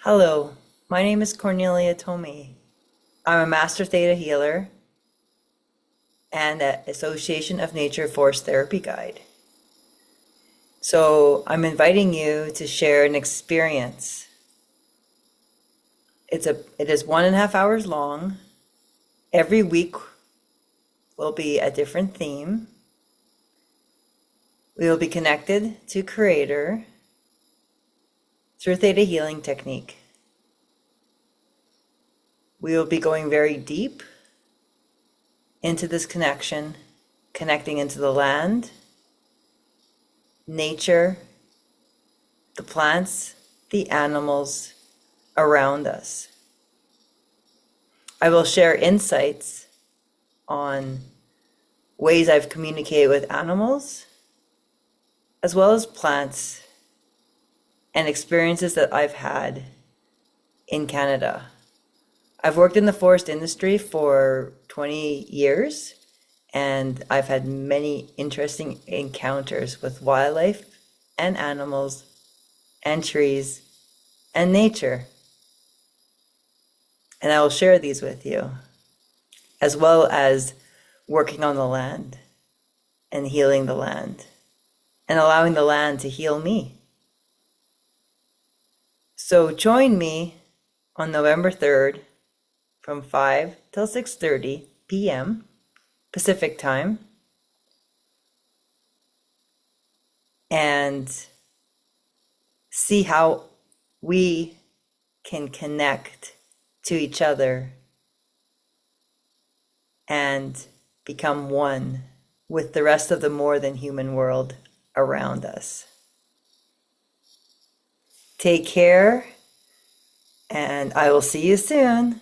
Hello, my name is Cornelia Thomi. I'm a Master Theta Healer and an Association of Nature Force Therapy Guide. So I'm inviting you to share an experience. It is 1.5 hours long. Every week will be a different theme. We will be connected to Creator through Theta Healing technique. We will be going very deep into this connection, connecting into the land, nature, the plants, the animals around us. I will share insights on ways I've communicated with animals, as well as plants, and experiences that I've had in Canada. I've worked in the forest industry for 20 years, and I've had many interesting encounters with wildlife and animals and trees and nature. And I will share these with you, as well as working on the land and healing the land and allowing the land to heal me. So join me on November 3rd from 5 till 6:30 p.m. Pacific time, and see how we can connect to each other and become one with the rest of the more than human world around us. Take care, and I will see you soon.